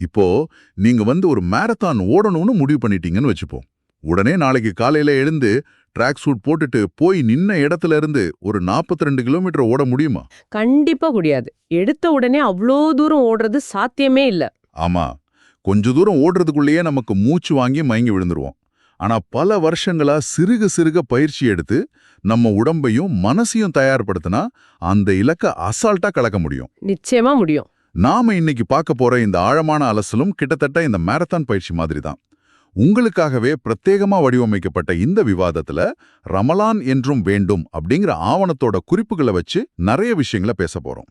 இப்போ நீங்க ஒரு மாரத்தான் ஓடணும்னு முடிவு பண்ணிட்டீங்கன்னு வச்சுப்போம். உடனே நாளைக்கு காலையில எழுந்து ட்ராக் சூட் போட்டுட்டு போய் நின்ன இடத்துல இருந்து ஒரு 42 கிலோமீட்டர் ஓட முடியுமா? கண்டிப்பா முடியாது. எடுத்த உடனே அவ்ளோ தூரம் ஓடுறது சாத்தியமே இல்ல. ஆமா, கொஞ்ச தூரம் ஓடுறதுக்குள்ளேயே நமக்கு மூச்சு வாங்கி மயங்கி விழுந்துருவோம். ஆனா பல வருஷங்களா சிறுக சிறுக பயிற்சி எடுத்து நம்ம உடம்பையும் மனசையும் தயார்படுத்தினா அந்த இலக்க அசால்ட்டா கலக்க முடியும். நிச்சயமா முடியும். நாம இன்னைக்கு பார்க்க போற இந்த ஆழமான அலசலும் கிட்டத்தட்ட இந்த மாரத்தான் பயிற்சி மாதிரி தான். உங்களுக்காகவே பிரத்யேகமா வடிவமைக்கப்பட்ட இந்த விவாதத்துல ரமலான் என்றும் வேண்டும் அப்படிங்கிற ஆவணத்தோட குறிப்புகளை வச்சு நிறைய விஷயங்களை பேச போறோம்.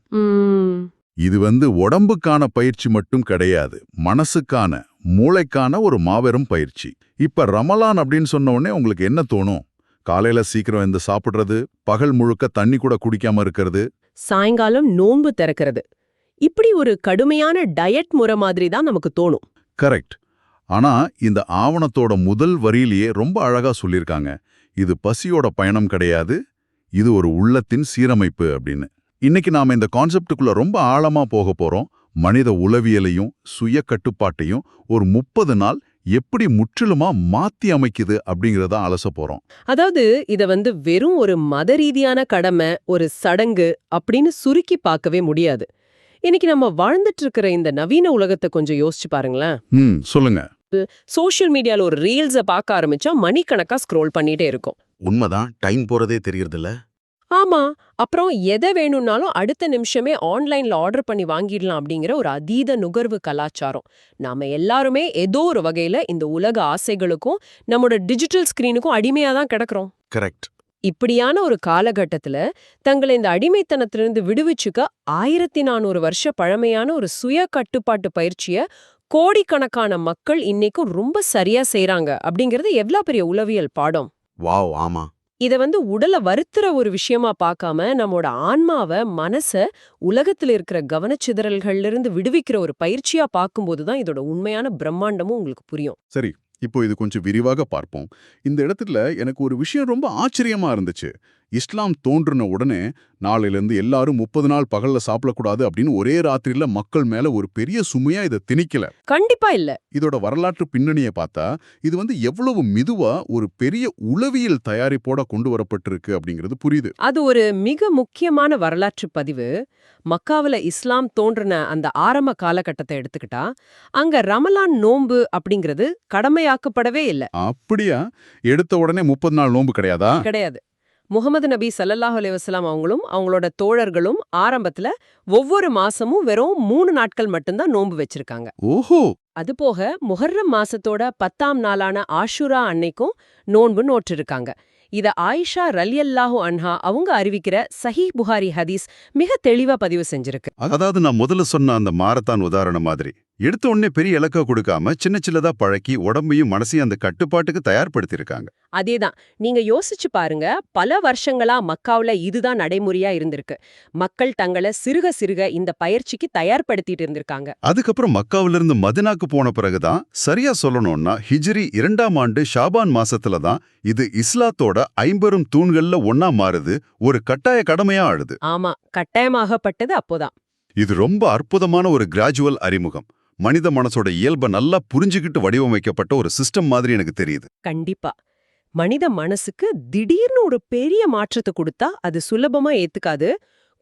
இது உடம்புக்கான பயிற்சி மட்டும் கிடையாது, மனசுக்கான, மூளைக்கான ஒரு மாபெரும் பயிற்சி. இப்ப ரமலான் அப்படின்னு சொன்ன உடனே உங்களுக்கு என்ன தோணும்? காலையில சீக்கிரம் எழுந்து சாப்பிடுறது, பகல் முழுக்க தண்ணி கூட குடிக்காம இருக்கிறது, சாயங்காலம் நோன்பு திறக்கிறது, இப்படி ஒரு கடுமையான டயட் முறை மாதிரி தான் நமக்கு தோணும். கரெக்ட். ஆனா இந்த ஆவணத்தோட முதல் வரியிலேயே ரொம்ப அழகா சொல்லியிருக்காங்க, இது பசியோட பயணம் கிடையாது, இது ஒரு உள்ளத்தின் சீரமைப்பு அப்படின்னு. இன்னைக்கு நாம இந்த கான்செப்டுக்குள்ள ரொம்ப ஆழமா போக போறோம். மனித உளவியலையும் சுய கட்டுப்பாட்டையும் ஒரு 30 நாள் எப்படி முற்றிலுமா மாத்தி அமைக்குது அப்படிங்கறத அலச போறோம். அதாவது இத வெறும் ஒரு மத ரீதியான கடமை, ஒரு சடங்கு அப்படின்னு சுருக்கி பார்க்கவே முடியாது. இன்னைக்கு நம்ம வாழ்ந்துட்டு இருக்கிற இந்த நவீன உலகத்தை கொஞ்சம் யோசிச்சு பாருங்களேன். சொல்லுங்க. சோஷியல் மீடியால ஒரு ரீல்ஸை பார்க்க ஆரம்பிச்சா மணிக்கணக்கா ஸ்க்ரோல் பண்ணிட்டே இருக்கும். உண்மைதான், டைம் போறதே தெரியறதில்ல. ஆமா, அப்புறம் எதை வேணும்னாலும் அடுத்த நிமிஷமே ஆன்லைன்ல ஆர்டர் பண்ணி வாங்கிடலாம் அப்படிங்கிற ஒரு அதீத நுகர்வு கலாச்சாரம். நாம எல்லாருமே ஏதோ ஒரு வகையில இந்த உலக ஆசைகளுக்கும் நம்மளோட டிஜிட்டல் ஸ்கிரீனுக்கும் அடிமையா தான் கிடக்குறோம். கரெக்ட். இப்படியான ஒரு காலகட்டத்துல தங்களை இந்த அடிமைத்தனத்திலிருந்து விடுவிச்சுக்க 1400 வருஷ பழமையான ஒரு சுய கட்டுப்பாட்டு பயிற்சிய கோடிக்கணக்கான மக்கள் இன்னைக்கும் ரொம்ப சரியா செய்றாங்க அப்படிங்கிறது எவ்வளவு பெரிய உளவியல் பாடம். வாவ், ஆமா. இத உடலை வருத்துற ஒரு விஷயமா பார்க்காம நம்மோட ஆன்மாவை, மனச உலகத்துல இருக்கிற கவனச்சிதறல்கள்ல இருந்து விடுவிக்கிற ஒரு பயிற்சியா பார்க்கும்போதுதான் இதோட உண்மையான பிரம்மாண்டமும் உங்களுக்கு புரியும். சரி, இப்போ இது கொஞ்சம் விரிவாக பார்ப்போம். இந்த இடத்துல எனக்கு ஒரு விஷயம் ரொம்ப ஆச்சரியமா இருந்துச்சு. இஸ்லாம் தோன்றின உடனே நாளையிலேருந்து எல்லாரும் 30 நாள் பகல்ல சாப்பிடக்கூடாது அப்படின்னு ஒரே ராத்திரியில மக்கள் மேல ஒரு பெரிய சுமையா இதை திணிக்கல. கண்டிப்பா இல்ல. இதோட வரலாற்று பின்னணியை பார்த்தா இது எவ்வளவு மெதுவா ஒரு பெரிய உளவியல் தயாரிப்போட கொண்டு வரப்பட்டிருக்கு அப்படிங்கிறது புரியுது. அது ஒரு மிக முக்கியமான வரலாற்று பதிவு. மக்காவுல இஸ்லாம் தோன்றின அந்த ஆரம்ப காலகட்டத்தை எடுத்துக்கிட்டா அங்க ரமலான் நோன்பு அப்படிங்கிறது கடமையாக்கப்படவே இல்ல. அப்படியா? எடுத்த உடனே 30 நாள் நோன்பு கிடையாதா? கிடையாது. முகமது நபி ஸல்லல்லாஹு அலைஹி வஸல்லம் அவங்களும் அவங்களோட தோழர்களும் ஆரம்பத்துல ஒவ்வொரு மாசமும் வெறும் 3 நாட்கள் மட்டும்தான் நோன்பு வச்சிருக்காங்க. ஓஹோ. அதுபோக முஹர்ரம் மாசத்தோட 10ஆம் நாளான ஆஷுரா அன்னைக்கும் நோன்பு நோற்றிருக்காங்க. இத ஆயிஷா ரலியல்லாஹு அன்ஹா அவங்க அறிவிக்கிற சஹீஹ் புகாரி ஹதீஸ் மிக தெளிவா பதிவு செஞ்சிருக்கு. அதாவது நான் முதல்ல சொன்ன அந்த மாரத்தான் உதாரணம் மாதிரி எடுத்த உடனே பெரிய இலக்க கொடுக்காம சின்ன சின்னதா பழக்கி உடம்பையும் மனசையும் அந்த கட்டுப்பாட்டுக்கு தயார்படுத்திருக்காங்க. அதேதான். நீங்க யோசிச்சு பாருங்க, பல வருஷங்களா மக்காவுல இதுதான் நடைமுறையா இருந்திருக்கு. மக்கள் தங்களை சிறுக சிறுக இந்த பயிற்சிக்கு தயார்படுத்திட்டு இருந்திருக்காங்க. அதுக்கப்புறம் மக்காவிலிருந்து மதினாக்கு போன பிறகுதான், சரியா சொல்லணும்னா ஹிஜ்ரி 2ஆம் ஆண்டு ஷாபான் மாசத்துல தான் இது இஸ்லாத்தோட 50 தூண்கள்ல ஒன்னா மாறுது, ஒரு கட்டாய கடமையா ஆடுது. ஆமா, கட்டாயமாகப்பட்டது அப்போதான். இது ரொம்ப அற்புதமான ஒரு கிராஜுவல் அறிமுகம். மனித மனசோட இயல்பை நல்லா புரிஞ்சுக்கிட்டு வடிவமைக்கப்பட்ட ஒரு சிஸ்டம் மாதிரி எனக்கு தெரியுது. கண்டிப்பா. மனித மனசுக்கு திடீர்னு ஒரு பெரிய மாற்றத்தை கொடுத்தா அது சுலபமா ஏத்துக்காது.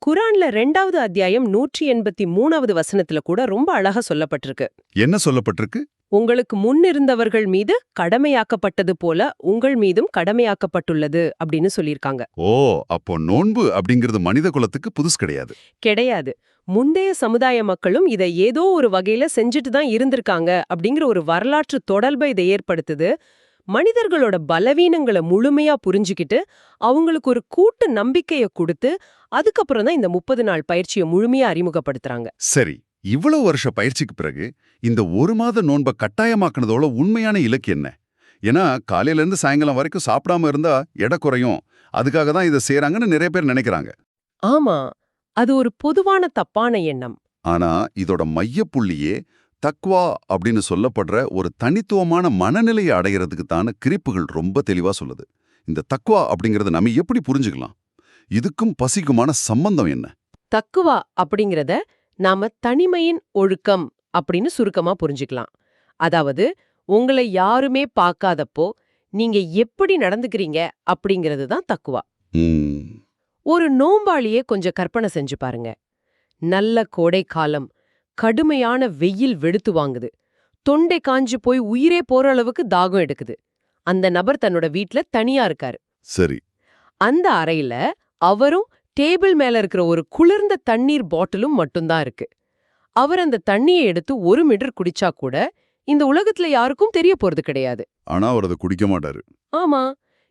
குரான்ல 2வது அத்தியாயம் 183வது வசனத்துல கூட ரொம்ப அழகா சொல்லப்பட்டிருக்கு. என்ன சொல்லப்பட்டிருக்கு? உங்களுக்கு முன்னிருந்தவர்கள் மீது கடமையாக்கப்பட்டது போல உங்கள் மீதும் கடமையாக்கப்பட்டுள்ளது அப்படின்னு சொல்லியிருக்காங்க. ஓ, அப்போ நோன்பு அப்படிங்கிறது மனித குலத்துக்கு புதுசு கிடையாது. கிடையாது. முந்தைய சமுதாய மக்களும் இதை ஏதோ ஒரு வகையில செஞ்சுட்டு தான் இருந்திருக்காங்க அப்படிங்கிற ஒரு வரலாற்று தொடர்பை இதை ஏற்படுத்துது. மனிதர்களோட பலவீனங்களை முழுமையா புரிஞ்சுக்கிட்டு அவங்களுக்கு ஒரு கூட்டு நம்பிக்கையை கொடுத்து அதுக்கப்புறம் தான் இந்த 30 நாள் பயிற்சியை முழுமையா அறிமுகப்படுத்துறாங்க. சரி, இவ்வளவு வருஷ பயிற்சிக்கு பிறகு இந்த 1 மாத நோன்பை கட்டாயமாக்குனதோட உண்மையான இலக்கு என்ன? ஏன்னா காலையில இருந்து சாயங்காலம் வரைக்கும் சாப்பிடாம இருந்தா எடை குறையும், அதுக்காக தான் இதை செய்யறாங்கன்னு நிறைய பேர் நினைக்கிறாங்க. ஆமா, அது ஒரு பொதுவான தப்பான எண்ணம். ஆனா இதோட மையப்புள்ளியே தக்வா அப்படின்னு சொல்லப்படுற ஒரு தனித்துவமான மனநிலையை அடைகிறதுக்கு தான குறிப்புகள் ரொம்ப தெளிவா சொல்லுது. இந்த தக்வா அப்படிங்கறத நம்ம எப்படி புரிஞ்சுக்கலாம்? இதுக்கும் பசிக்குமான சம்பந்தம் என்ன? தக்குவா அப்படிங்கிறத நாம தனிமையின் ஒழுக்கம் அப்படின்னு சுருக்கமா புரிஞ்சுக்கலாம். அதாவது உங்களை யாருமே பார்க்காதப்போ நீங்க எப்படி நடந்துக்கிறீங்க அப்படிங்கிறது தான் தக்குவா. ம், ஒரு நோம்பாளியே கொஞ்சம் கற்பனை செஞ்சு பாருங்க. நல்ல கோடை காலம், கடுமையான வெயில் வெளுத்து வாங்குது, தொண்டை காஞ்சு போய் உயிரே போற அளவுக்கு தாகம் எடுக்குது. அந்த நபர் தன்னோட வீட்ல தனியா இருக்காரு. சரி. அந்த அறையில அவரும் டேபிள் மேல இருக்கிற ஒரு குளிர்ந்த தண்ணீர் பாட்டிலும் மட்டும்தான் இருக்கு. அவர் அந்த தண்ணியை எடுத்து 1 மிடர் குடிச்சா கூட இந்த உலகத்துல யாருக்கும் தெரிய போறது கிடையாது. ஆனா அவர் அதை குடிக்க மாட்டாரு. ஆமா,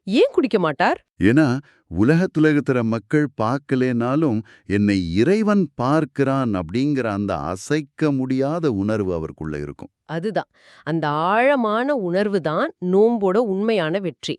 ஏன் குடிக்க மாட்டார்? ஏன்னா உலகத்துல இருக்கிற மக்கள் பார்க்கலேனாலும் என்னை இறைவன் பார்க்கிறான் அப்படிங்கிற அந்த அசைக்க முடியாத உணர்வு அவருக்குள்ள இருக்கும். அதுதான், அந்த ஆழமான உணர்வு தான் நோம்போட உண்மையான வெற்றி.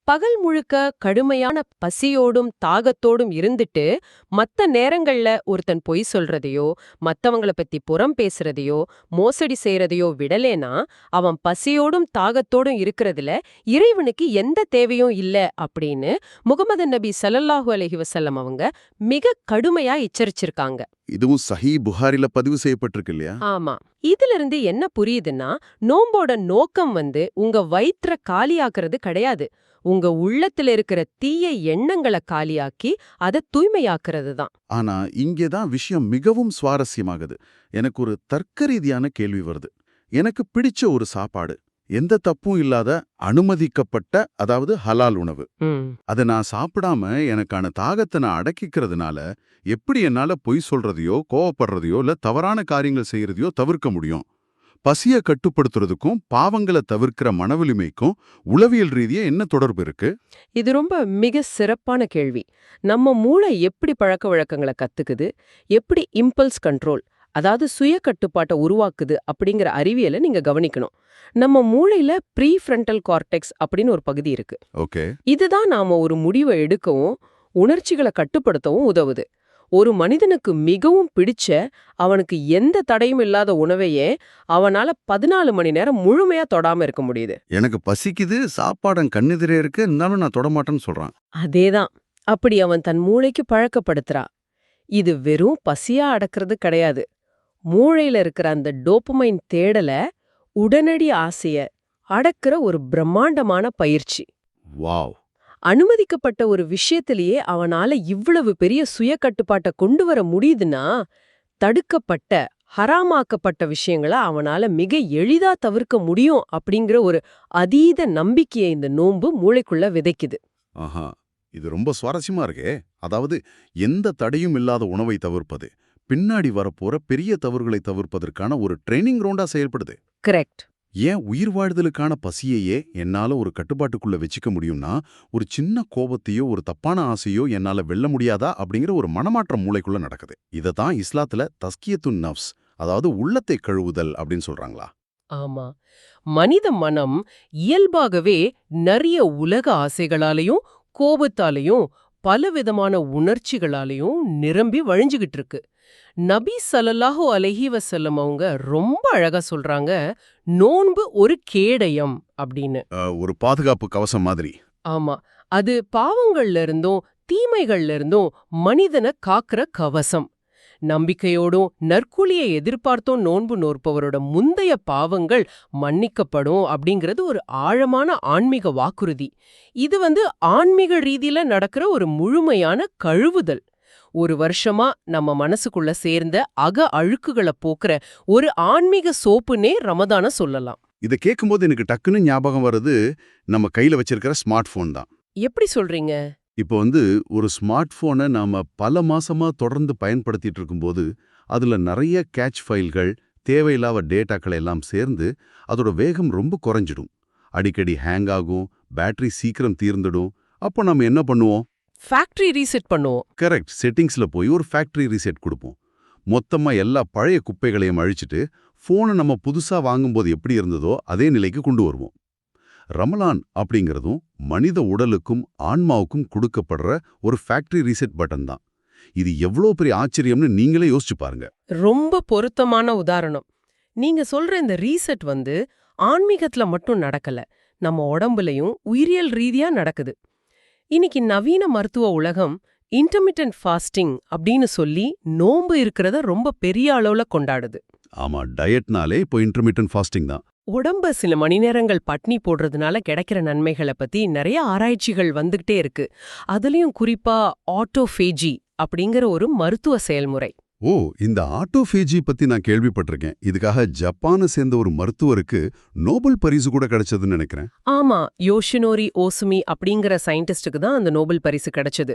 பகல் முழுக்க கடுமையான பசியோடும் தாகத்தோடும் இருந்துட்டு மத்த நேரங்கள்ல ஒருத்தன் பொய் சொல்றதையோ மத்தவங்கள பத்தி புறம் பேசுறதையோ மோசடி செய்யறதையோ விடலேனா அவன் பசியோடும் தாகத்தோடும் இருக்கிறதுல இறைவனுக்கு எந்த தேவையும் இல்ல அப்படின்னு முகமது நபி ஸல்லல்லாஹு அலைஹி வஸல்லம் அவங்க மிக கடுமையா எச்சரிச்சிருக்காங்க. இதுவும் சஹீஹ் புகாரில பதிவு செய்யப்பட்டிருக்கு இல்லையா? ஆமா, இதுல இருந்து என்ன புரியுதுன்னா நோம்போட நோக்கம் உங்க வயிற்ற காலியாக்குறது கிடையாது, உங்க உள்ளத்துல இருக்கிற தீய எண்ணங்களை காலியாக்கி அதை தூய்மையாக்குறது தான். ஆனா இங்கேதான் விஷயம் மிகவும் சுவாரஸ்யமாகுது. எனக்கு ஒரு தர்க்க ரீதியான கேள்வி வருது. எனக்கு பிடிச்ச ஒரு சாப்பாடு, எந்த தப்பும் இல்லாத அனுமதிக்கப்பட்ட, அதாவது ஹலால் உணவு, அதை நான் சாப்பிடாம எனக்கான தாகத்தை நான் அடக்கிக்கிறதுனால எப்படி என்னால பொய் சொல்றதையோ கோவப்படுறதையோ இல்ல தவறான காரியங்கள் செய்யறதையோ தவிர்க்க முடியும்? பசிய கட்டுப்படுத்துறதுக்கும் பாவங்களை தவிர்க்கிற மனவலிமைக்கும் உளவியல் ரீதியா என்ன தொடர்பு இருக்கு? இது ரொம்ப மிக சிறப்பான கேள்வி. நம்ம மூளை எப்படி பழக்க வழக்கங்களை கத்துக்குது, எப்படி இம்பல்ஸ் கண்ட்ரோல், அதாவது சுய கட்டுப்பாட்டை உருவாக்குது அப்படிங்கிற அறிவியலை நீங்க கவனிக்கணும். நம்ம மூளையில ப்ரீஃப்ரண்டல் கார்டெக்ஸ் அப்படின்னு ஒரு பகுதி இருக்கு. ஓகே. இதுதான் நாம ஒரு முடிவை எடுக்கவும் உணர்ச்சிகளை கட்டுப்படுத்தவும் உதவுது. ஒரு மனிதனுக்கு மிகவும் பிடிச்ச, அவனுக்கு எந்த தடையும் இல்லாத உணவையே அவனால 14 மணி நேரம் முழுமையா தொடாம இருக்க முடியுது. எனக்கு பசிக்குது, சாப்பாடு கண்ணெதிரே இருக்கு, இருந்தாலும் நான் தொடமாட்டேன்னு சொல்றான். அதேதான், அப்படி அவன் தன் மூளைக்கு பழக்கப்படுத்துறா. இது வெறும் பசியா அடக்கிறது கிடையாது. மூளையில இருக்கிற அந்த டோபமைன் தேடல, உடனடி ஆசைய அடக்குற ஒரு பிரம்மாண்டமான பயிற்சி. வாவ். அனுமதிக்கப்பட்ட ஒரு விஷயத்திலேயே அவனால இவ்வளவு பெரிய சுய கட்டுப்பாட்டை கொண்டு வர முடியுதுன்னா, தடுக்கப்பட்ட ஹராமாக்கப்பட்ட விஷயங்களை அவனால மிக எளிதா தவிர்க்க முடியும் அப்படிங்கிற ஒரு அதீத நம்பிக்கையை இந்த நோன்பு மூளைக்குள்ள விதைக்குது. ஆஹா, இது ரொம்ப சுவாரஸ்யமா இருக்கே. அதாவது எந்த தடையும் இல்லாத உணவை தவிர்ப்பது பின்னாடி வரப்போற பெரிய தவறுகளை தவிர்ப்பதற்கான ஒரு ட்ரைனிங் கிரவுண்டா செயல்படுது. கரெக்ட். ஏன் உயிர் வாழ்தலுக்கான பசியையே என்னால ஒரு கட்டுப்பாட்டுக்குள்ள வச்சுக்க முடியும்னா, ஒரு சின்ன கோபத்தையோ ஒரு தப்பான ஆசையோ என்னால வெல்ல முடியாதா அப்படிங்கிற ஒரு மனமாற்றம் மூளைக்குள்ள நடக்குது. இதத்தான் இஸ்லாத்துல தஸ்கியத்துன் நஃப்ஸ், அதாவது உள்ளத்தை கழுவுதல் அப்படின்னு சொல்றாங்களா? ஆமா, மனித மனம் இயல்பாகவே நிறைய உலக ஆசைகளாலையும் கோபத்தாலையும் பலவிதமான உணர்ச்சிகளாலையும் நிரம்பி வழிஞ்சுகிட்டு இருக்கு. நபி ஸல்லல்லாஹு அலைஹி வஸல்லம் அவங்க ரொம்ப அழகா சொல்றாங்க, நோன்பு ஒரு கேடயம் அப்படின்னு. ஒரு பாதுகாப்பு கவசம் மாதிரி. ஆமா, அது பாவங்கள்ல இருந்தும் தீமைகள்ல இருந்தும் மனிதனை காக்கிற கவசம். நம்பிக்கையோடும் நற்கூலியை எதிர்பார்த்தோம் நோன்பு நோற்பவரோட முந்தைய பாவங்கள் மன்னிக்கப்படும் அப்படிங்கிறது ஒரு ஆழமான ஆன்மீக வாக்குறுதி. இது ஆன்மீக ரீதியில நடக்கிற ஒரு முழுமையான கழுவுதல். ஒரு வருஷமா நம்ம மனசுக்குள்ள சேர்ந்த அழுக்குகளை போக்குற ஒரு ஆன்மீக சோப்புனே ரமதான சொல்லலாம். இதை கேட்கும்போது எனக்கு டக்குன்னு ஞாபகம் வருது, நம்ம கையில வச்சிருக்கிற ஸ்மார்ட் போன் தான். எப்படி சொல்றீங்க? இப்போ ஒரு ஸ்மார்ட் போனை நாம பல மாசமா தொடர்ந்து பயன்படுத்திட்டு இருக்கும்போது அதுல நிறைய கேட்ச் ஃபைல்கள், தேவையில்லாத டேட்டாக்கள் எல்லாம் சேர்ந்து அதோட வேகம் ரொம்ப குறைஞ்சிடும். அடிக்கடி ஹேங் ஆகும், பேட்டரி சீக்கிரம் தீர்ந்துடும். அப்போ நம்ம என்ன பண்ணுவோம்? ஃபேக்டரி ரீசெட் பண்ணுவோம். கரெக்ட். செட்டிங்ஸ்ல போய் ஒரு ஃபேக்டரி ரீசெட் கொடுப்போம். மொத்தமா எல்லா பழைய குப்பைகளையும் அழிச்சிட்டு போனை நம்ம புதுசா வாங்கும்போது எப்படி இருந்ததோ அதே நிலைக்கு கொண்டு வருவோம். ரமலான் அப்படிங்கிறதும் மனித உடலுக்கும் ஆன்மாவுக்கும் கொடுக்கப்படுற ஒரு ஃபேக்டரி ரீசெட் பட்டன் தான். இது எவ்வளோ பெரிய ஆச்சரியம்னு நீங்களே யோசிச்சு பாருங்க. ரொம்ப பொருத்தமான உதாரணம். நீங்க சொல்ற இந்த ரீசெட் ஆன்மீகத்துல மட்டும் நடக்கல, நம்ம உடம்புலயும் உயிரியல் ரீதியா நடக்குது. இன்னைக்கு நவீன மருத்துவ உலகம் இன்டர்மிட்டன்ட் ஃபாஸ்டிங் அப்படின்னு சொல்லி நோன்பு இருக்கிறத ரொம்ப பெரிய அளவுல கொண்டாடுது. ஆமா, டயட்னாலே இப்போ இன்டர்மீடியன்ட் ஃபாஸ்டிங் தான். உடம்ப சில மணி நேரங்கள் பட்னி போடுறதுனால கிடைக்கிற நன்மைகளை பத்தி நிறைய ஆராய்ச்சிகள் வந்துகிட்டே இருக்கு. அதுலயும் குறிப்பா ஆட்டோஃபேஜி அப்படிங்கிற ஒரு மருத்துவ செயல்முறை. ஓ, இந்த ஆட்டோஃபேஜி பத்தி நான் கேள்விப்பட்டிருக்கேன். இதுக்காக ஜப்பானை சேர்ந்த ஒரு மருத்துவருக்கு நோபல் பரிசு கூட கிடைச்சதுன்னு நினைக்கிறேன். ஆமா, யோஷினோரி ஓசுமி அப்படிங்கிற சயின்டிஸ்டுக்கு தான் அந்த நோபல் பரிசு கிடைச்சது.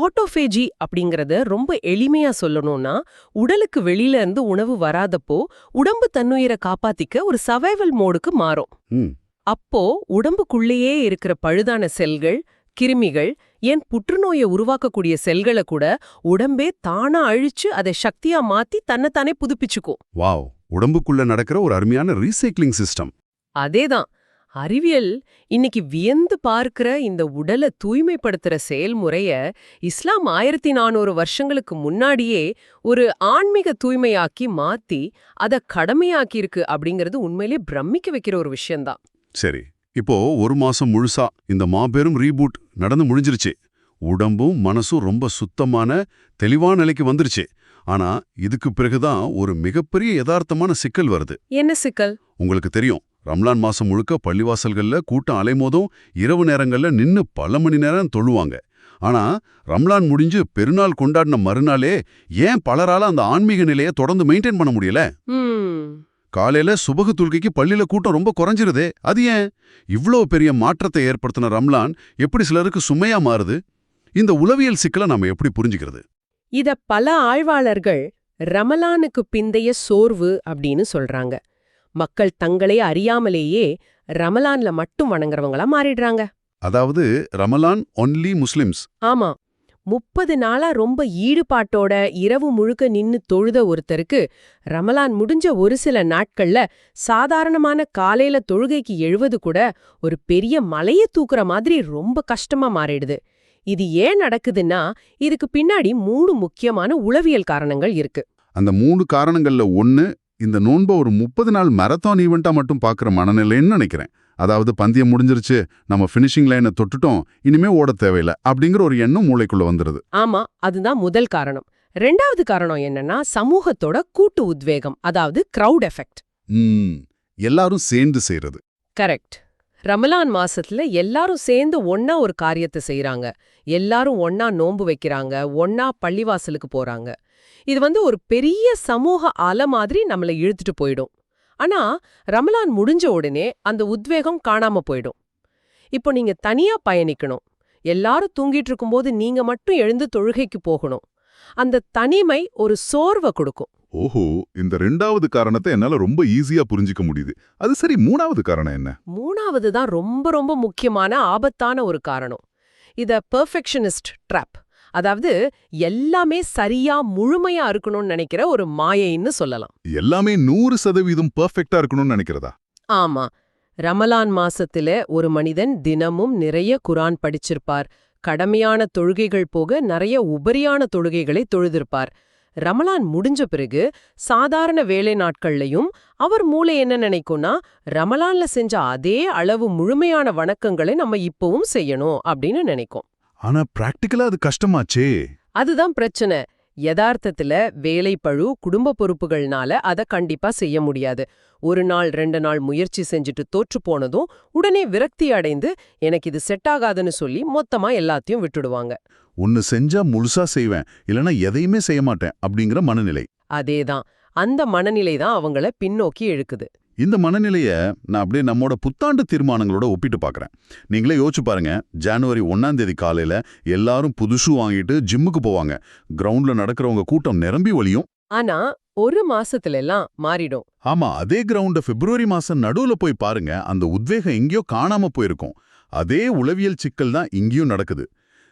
ஆட்டோஃபேஜி அப்படிங்கறத ரொம்ப எளிமையா சொல்லணும்னா, உடலுக்கு வெளியில இருந்து உணவு வராதப்போ உடம்பு தன்னுயிரை காப்பாத்திக்க ஒரு சர்வைவல் மோடுக்கு மாறும். ம். அப்போ உடம்புக்குள்ளேயே இருக்கிற பழுதான செல்கள், கிருமிகள், ஏன் புற்றுநோயை உருவாக்கக்கூடிய செல்களை கூட உடம்பே தானா அழிச்சு அதை சக்தியா மாத்தி தன்னைத்தானே புதுப்பிச்சுக்கும். வாவ், உடம்புக்குள்ள நடக்கிற ஒரு அருமையான ரீசைக்ளிங் சிஸ்டம். அதேதான், அறிவியல் இன்னைக்கு வியந்து பார்க்கிற இந்த உடலை தூய்மைப்படுத்துற செயல்முறைய இஸ்லாம் 1400 வருஷங்களுக்கு முன்னாடியே ஒரு ஆன்மீக தூய்மையாக்கி மாத்தி அதை கடமையாக்கியிருக்கு அப்படிங்கிறது உண்மையிலேயே பிரமிக்க வைக்கிற ஒரு விஷயம்தான். சரி, இப்போ ஒரு மாசம் முழுசா இந்த மாபெரும் ரீபூட் நடந்து முடிஞ்சிருச்சு. உடம்பும் மனசும் ரொம்ப சுத்தமான தெளிவான நிலைக்கு வந்துருச்சு. ஆனா இதுக்கு பிறகுதான் ஒரு மிகப்பெரிய யதார்த்தமான சிக்கல் வருது. என்ன சிக்கல்? உங்களுக்கு தெரியும், ரம்லான் மாசம் முழுக்க பள்ளிவாசல்கள்ல கூட்டம் அலைமோதும், இரவு நேரங்கள்ல நின்னு பல மணி நேரம் தொழுவாங்க. ஆனா ரம்லான் முடிஞ்சு பெருநாள் கொண்டாடின மறுநாளே ஏன் பலரால அந்த ஆன்மீக நிலையை தொடர்ந்து மெயின்டைன் பண்ண முடியல? காலையில சுபகு தொழுகைக்கு பள்ளியில கூட்டம் ரொம்ப குறைஞ்சிருதே, அது ஏன்? இவ்ளோ பெரிய மாற்றத்தை ஏற்படுத்தின ரம்லான் எப்படி சிலருக்கு சுமையா மாறுது? இந்த உளவியல் சிக்கலை நாம எப்படி புரிஞ்சுக்கிறது? இத பல ஆய்வாளர்கள் ரமலானுக்கு பிந்தைய சோர்வு அப்படின்னு சொல்றாங்க. மக்கள் தங்களே அறியாமலேயே ரமலான்ல மட்டும் வணங்குறவங்களா மாறிடுறாங்க. அதாவது ரமலான் ஒன்லி முஸ்லிம்ஸ். ஆமா, 30 நாளா ரொம்ப ஈடுபாட்டோட இரவு முழுக்க நின்னு தொழுத ஒருத்தருக்கு ரமலான் முடிஞ்ச ஒரு சில நாட்கள்ல சாதாரணமான காலையில தொழுகைக்கு எழுவது கூட ஒரு பெரிய மலையை தூக்குற மாதிரி ரொம்ப கஷ்டமா மாறிடுது. இது ஏன் நடக்குதுன்னா, இதுக்கு பின்னாடி 3 முக்கியமான உளவியல் காரணங்கள் இருக்கு. அந்த 3 காரணங்கள்ல ஒன்னு, இந்த நோன்பை ஒரு 30 நாள் மரத்தான் ஈவெண்டா மட்டும் பார்க்குற மனநிலைன்னு நினைக்கிறேன். அதாவது பந்தயம் முடிஞ்சிருச்சு, நம்ம ஃபினிஷிங் லைனை தொட்டுட்டோம், இனிமே ஓட தேவையில்லை அப்படிங்கிற ஒரு எண்ணம் மூளைக்குள்ள வந்துருது. ஆமா, அதுதான் முதல் காரணம். 2வது காரணம் என்னன்னா, சமூகத்தோட கூட்டு உத்வேகம், அதாவது கிரவுட் எஃபெக்ட். எல்லாரும் சேர்ந்து செய்யறது. கரெக்ட். ரமலான் மாசத்துல எல்லாரும் சேர்ந்து ஒன்னா ஒரு காரியத்தை செய்யறாங்க. எல்லாரும் ஒன்னா நோன்பு வைக்கிறாங்க, ஒன்னா பள்ளிவாசலுக்கு போறாங்க. இது ஒரு பெரிய சமூக அலை மாதிரி நம்மளை இழுத்துட்டு போயிடும். ஆனா ரமலான் முடிஞ்ச உடனே அந்த உத்வேகம் காணாம போயிடும். இப்போ நீங்க தனியா பயணிக்கணும், எல்லாரும் தூங்கிட்டு இருக்கும்போது நீங்க மட்டும் எழுந்து தொழுகைக்கு போகணும். அந்த தனிமை ஒரு சோர்வை கொடுக்கும். ஓஹோ, இந்த 2வது காரணத்தை என்னால ரொம்ப ஈஸியா புரிஞ்சிக்க முடியுது. அது சரி, 3வது காரணம் என்ன? 3வது தான் ரொம்ப ரொம்ப முக்கியமான ஆபத்தான ஒரு காரணம். இத பெர்ஃபெக்ஷனிஸ்ட் ட்ராப், அதாவது எல்லாமே சரியா முழுமையா இருக்கணும்னு நினைக்கிற ஒரு மாயைன்னு சொல்லலாம். எல்லாமே 100% பெர்ஃபெக்ட்டா இருக்கணும்னு நினைக்கிறதா? ஆமா, ரமலான் மாசத்துல ஒரு மனிதன் தினமும் நிறைய குரான் படிச்சிருப்பார், கடமையான தொழுகைகள் போக நிறைய உபரியான தொழுகைகளை தொழுதிருப்பார். ரமலான் முடிஞ்ச பிறகு சாதாரண வேலை நாட்கள்லயும் அவர் மூளை என்ன நினைக்கும்னா, ரமலான்ல செஞ்ச அதே அளவு முழுமையான வணக்கங்களை நம்ம இப்பவும் செய்யணும் அப்படின்னு நினைக்கும். ஆனா பிராக்டிகலா அது கஷ்டமாச்சே. அதுதான் பிரச்சனை. யதார்த்தத்துல வேலைப்பழு, குடும்ப பொறுப்புகள்னால அதை கண்டிப்பா செய்ய முடியாது. 1 நாள் 2 நாள் முயற்சி செஞ்சுட்டு தோற்று போனதும் உடனே விரக்தி அடைந்து எனக்கு இது செட் ஆகாதுன்னு சொல்லி மொத்தமா எல்லாத்தையும் விட்டுடுவாங்க. ஒன்னு செஞ்சா முழுசா செய்வேன், இல்லனா எதையுமே செய்ய மாட்டேன் அப்படிங்கிற மனநிலை. அதேதான், அந்த மனநிலை தான் அவங்கள பின்னோக்கி இழுக்குது. இந்த மனநிலைய நான் அப்படியே நம்மோட புத்தாண்டு தீர்மானங்களோட ஒப்பிட்டு பார்க்கறேன். நீங்களே யோசிச்சு பாருங்க, ஜனவரி 1ஆம் தேதி காலையில எல்லாரும் புது ஷூ வாங்கிட்டு ஜிம்முக்கு போவாங்க. கிரவுண்ட்ல நடக்கிறவங்க கூட்டம் நிரம்பி வழியும். ஆனா ஒரு மாசத்துல எல்லாம் மாறிடும். ஆமா, அதே கிரவுண்ட பிப்ரவரி மாசம் நடுவுல போய் பாருங்க, அந்த உத்வேகம் எங்கேயோ காணாம போயிருக்கும். அதே உளவியல் சிக்கல் தான் இங்கேயும் நடக்குது.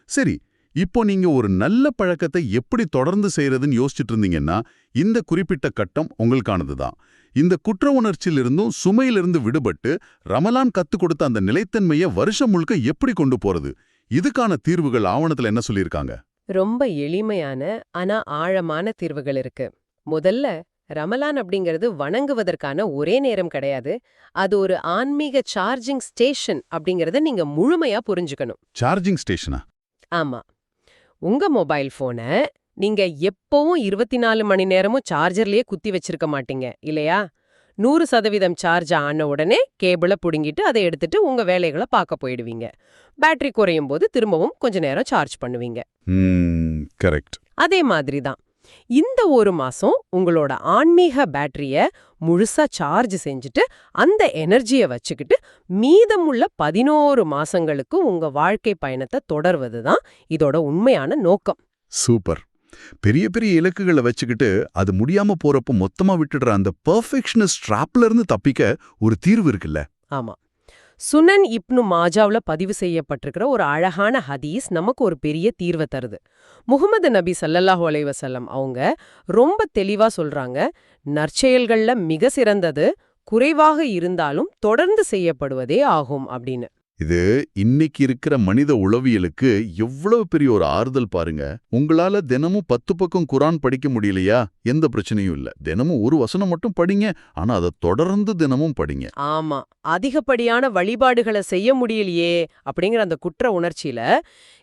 சரி, இப்போ நீங்க ஒரு நல்ல பழக்கத்தை எப்படி தொடர்ந்து செய்யறதுன்னு யோசிச்சுட்டு இருந்தீங்கன்னா, இந்த குறிப்பிட்ட கட்டம் உங்களுக்கானதுதான். இந்த குற்ற உணர்ச்சியிலிருந்தும் சுமையிலிருந்து விடுபட்டு ரமலான் கத்துக் கொடுத்த அந்த நிலைத்தன்மையை வருஷம் முழுக்க எப்படி கொண்டு போறது? இதுக்கான தீர்வுகள் ஆவணத்துல என்ன சொல்லியிருக்காங்க? ரொம்ப எளிமையான ஆனா ஆழமான தீர்வுகள் இருக்கு. முதல்ல, ரமலான் அப்படிங்கிறது வணங்குவதற்கான ஒரே நேரம் கிடையாது. அது ஒரு ஆன்மீக சார்ஜிங் ஸ்டேஷன் அப்படிங்கறத நீங்க முழுமையா புரிஞ்சுக்கணும். சார்ஜிங் ஸ்டேஷனா? ஆமா, உங்க மொபைல் போனை நீங்க எப்பவும் 24 மணி நேரமும் சார்ஜர்லயே குத்தி வச்சிருக்க மாட்டீங்க இல்லையா? 100% சார்ஜ் ஆன உடனே கேபிள புடுங்கிட்டு அதை எடுத்துட்டு உங்க வேலைகளை பார்க்க போயிடுவீங்க. பேட்டரி குறையும் போது திரும்பவும் கொஞ்ச நேரம் சார்ஜ் பண்ணுவீங்க. கரெக்ட். அதே மாதிரி தான் இந்த ஒரு மாசம் உங்களோட ஆன்மீக பேட்டரிய முழுசா சார்ஜ் செஞ்சுட்டு அந்த எனர்ஜியை வச்சுக்கிட்டு மீதமுள்ள 11 மாசங்களுக்கு உங்க வாழ்க்கை பயணத்தை தொடர்வதுதான் இதோட உண்மையான நோக்கம். சூப்பர். பெரிய பெரிய இலக்குகளை வச்சுக்கிட்டு அது முடியாம போறப்ப மொத்தமா விட்டுடுற அந்த பெர்ஃபெக்ஷனிஸ்ட் ட்ராப்ல இருந்து தப்பிக்க ஒரு தீர்வு இருக்குல்ல? ஆமா. சுனன் இப்னு மாஜாவுல பதிவு செய்யப்பட்டிருக்கிற ஒரு அழகான ஹதீஸ் நமக்கு ஒரு பெரிய தீர்வை தருது. முஹம்மது நபி ஸல்லல்லாஹு அலைஹி வஸல்லம் அவங்க ரொம்ப தெளிவா சொல்றாங்க, நற்செயல்கள்ல மிக சிறந்தது குறைவாக இருந்தாலும் தொடர்ந்து செய்யப்படுவதே ஆகும் அப்படின்னு. இது இன்னைக்கு இருக்கிற மனித உளவியலுக்கு எவ்வளவு பெரிய ஒரு ஆறுதல் பாருங்க. உங்களால தினமும் 10 பக்கம் குரான் படிக்க முடியலையா? எந்த பிரச்சனையும் இல்ல. தினமும் ஒரு வசனம் மட்டும் படிங்க. ஆனா அதை தொடர்ந்து தினமும் படிங்க. ஆமா, அதிகப்படியான வழிபாடுகளை செய்ய முடியலையே அப்படிங்கிற அந்த குற்ற உணர்ச்சியில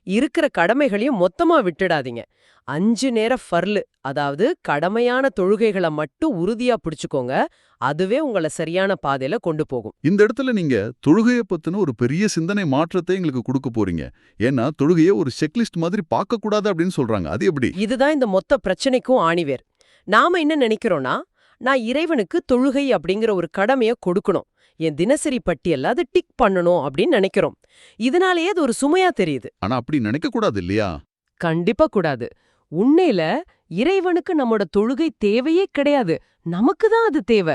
இருக்கிற கடமைகளையும் மொத்தமா விட்டுடாதீங்க. 5 நேர ஃபர்லு, அதாவது கடமையான தொழுகைகளை மட்டும் உறுதியா பிடிச்சுக்கோங்க. அதுவே உங்களை சரியான பாதையில கொண்டு போகும். இந்த இடத்துல நீங்க தொழுகையை பத்தின ஒரு பெரிய சிந்தனை மாற்றத்தை எங்களுக்கு கொடுக்க போறீங்க. ஏன்னா தொழுகையை ஒரு செக்லிஸ்ட் மாதிரி பார்க்க கூடாது அப்படின்னு சொல்றாங்க. அது எப்படி? இதுதான் இந்த மொத்த பிரச்சனைக்கும் ஆணிவேர். நாம என்ன நினைக்கிறோம்னா, நான் இறைவனுக்கு தொழுகை அப்படிங்கிற ஒரு கடமைய கொடுக்கணும், என் தினசரி பட்டியல்ல அது டிக் பண்ணணும் அப்படின்னு நினைக்கிறோம். இதனாலேயே அது ஒரு சுமையா தெரியுது. ஆனா அப்படி நினைக்க கூடாது இல்லையா? கண்டிப்பா கூடாது. உண்மையில இறைவனுக்கு நம்மோட தொழுகை தேவையே கிடையாது, நமக்கு தான் அது தேவை.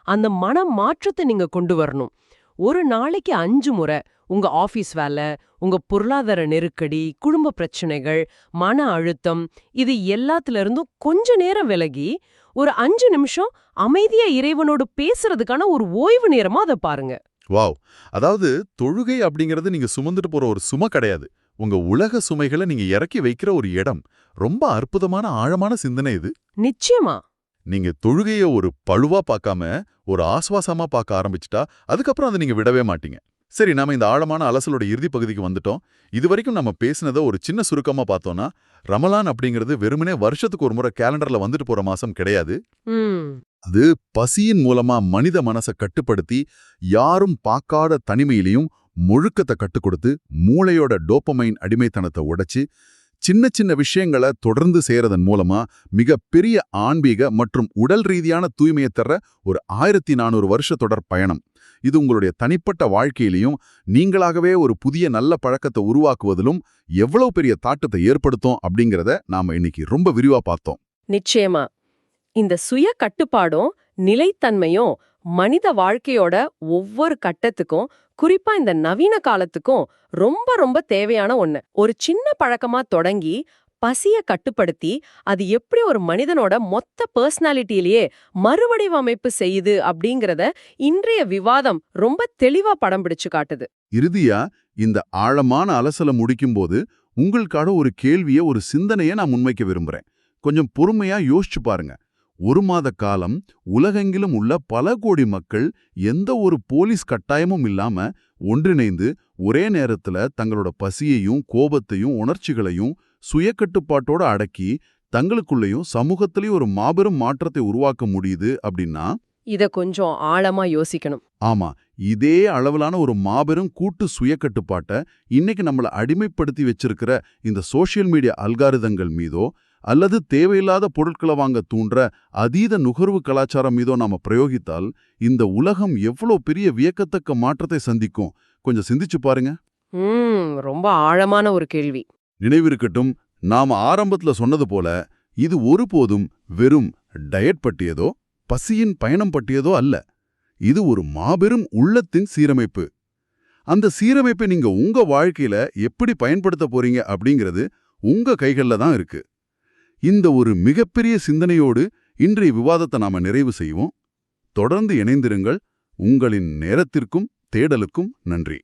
அந்த மன மாற்றத்தை நீங்க கொண்டு வரணும். ஒரு நாளைக்கு 5 முறை உங்க ஆபீஸ் வேலை, உங்க பொருளாதார நெருக்கடி, குடும்ப பிரச்சனைகள், மன அழுத்தம், இது எல்லாத்துல இருந்தும் கொஞ்ச நேரம் விலகி ஒரு 5 நிமிஷம் அமைதியா இறைவனோடு பேசுறதுக்கான ஒரு ஓய்வு நேரமா அதை பாருங்க. வாவ். அதாவது தொழுகை அப்படிங்கறது நீங்க சுமந்துட்டு போற ஒரு சுமை கிடையாது. உங்க உலக சுமைகளை நீங்க இறக்கி வைக்கிற ஒரு இடம். ரொம்ப அற்புதமான ஆழமான சிந்தனை இது. நிச்சயமா. நீங்க தொழுகைய ஒரு பழுவா பார்க்காம ஒரு ஆஸ்வாசமா பார்க்க ஆரம்பிச்சிட்டா அதுக்கப்புறம் அதை நீங்க விடவே மாட்டீங்க. சரி, நாம இந்த ஆழமான அலசலோட இறுதி பகுதிக்கு வந்துட்டோம். இதுவரைக்கும் நம்ம பேசினதை ஒரு சின்ன சுருக்கமா பார்த்தோம்னா, ரமலான் அப்படிங்கிறது வெறுமனே வருஷத்துக்கு ஒரு முறை கேலண்டர்ல வந்துட்டு போற மாசம் கிடையாது. அது பசியின் மூலமா மனித மனசை கட்டுப்படுத்தி யாரும் பார்க்காத தனிமையிலையும் முழுக்கத்தை கட்டுக் கொடுத்து மூளையோட டோப்பமைன் அடிமைத்தனத்தை உடைச்சு சின்ன சின்ன விஷயங்களை தொடர்ந்து செய்யறதன் மூலமா மிக பெரிய ஆன்மீக மற்றும் உடல் ரீதியான தூய்மையை தர்ற ஒரு 1400 வருஷ தொடர் பயணம். இது உங்களுடைய தனிப்பட்ட வாழ்க்கையிலையும் நீங்களாகவே ஒரு புதிய நல்ல பழக்கத்தை உருவாக்குவதிலும் எவ்வளவு பெரிய தாக்கத்தை ஏற்படுத்தும் அப்படிங்கறத நாம இன்னைக்கு ரொம்ப விரிவா பார்த்தோம். நிச்சயமா. இந்த சுய கட்டுப்பாடும் நிலைத்தன்மையும் மனித வாழ்க்கையோட ஒவ்வொரு கட்டத்துக்கும், குறிப்பா இந்த நவீன காலத்துக்கும் ரொம்ப ரொம்ப தேவையான ஒண்ணு. ஒரு சின்ன பழக்கமா தொடங்கி பசிய கட்டுப்படுத்தி அது எப்படி ஒரு மனிதனோட மொத்த பர்சனாலிட்டியிலேயே மறுவடிவமைப்பு செய்யுது அப்படிங்கறத இன்றைய விவாதம் ரொம்ப தெளிவா படம் பிடிச்சு காட்டுது. இறுதியா இந்த ஆழமான அலசலை முடிக்கும்போது உங்களுக்காக ஒரு கேள்வியை, ஒரு சிந்தனையை நான் முன்வைக்க விரும்புறேன். கொஞ்சம் பொறுமையா யோசிச்சு பாருங்க. 1 மாத காலம் உலகெங்கிலும் உள்ள பல கோடி மக்கள் எந்த ஒரு போலீஸ் கட்டாயமும் இல்லாம ஒன்றிணைந்து ஒரே நேரத்துல தங்களோட பசியையும் கோபத்தையும் உணர்ச்சிகளையும் சுயக்கட்டுப்பாட்டோட அடக்கி தங்களுக்குள்ளேயும் சமூகத்திலேயும் ஒரு மாபெரும் மாற்றத்தை உருவாக்க முடியுது அப்படின்னா, இத கொஞ்சம் ஆழமா யோசிக்கணும். ஆமா, இதே அளவிலான ஒரு மாபெரும் கூட்டு சுயக்கட்டுப்பாட்டை இன்னைக்கு நம்மள அடிமைப்படுத்தி வச்சிருக்கிற இந்த சோஷியல் மீடியா அல்காரிதங்கள் மீதோ அல்லது தேவையில்லாத பொருட்களை வாங்க தூண்டுற அதீத நுகர்வு கலாச்சாரம் மீதோ நாம பிரயோகித்தால் இந்த உலகம் எவ்வளவு பெரிய வியக்கத்தக்க மாற்றத்தை சந்திக்கும். கொஞ்சம் சிந்திச்சு பாருங்க. ரொம்ப ஆழமான ஒரு கேள்வி. நினைவிருக்கட்டும், நாம ஆரம்பத்துல சொன்னது போல இது ஒருபோதும் வெறும் டயட் பற்றியதோ பசியின் பயணம் பற்றியதோ அல்ல. இது ஒரு மாபெரும் உள்ளத்தின் சீரமைப்பு. அந்த சீரமைப்பை நீங்க உங்க வாழ்க்கையில எப்படி பயன்படுத்த போறீங்க அப்படிங்கிறது உங்க கைகள்ல தான் இருக்கு. இந்த ஒரு மிகப்பெரிய சிந்தனையோடு இன்றைய விவாதத்தை நாம நிறைவு செய்வோம். தொடர்ந்து இணைந்திருங்கள். உங்களின் நேரத்திற்கும் தேடலுக்கும் நன்றி.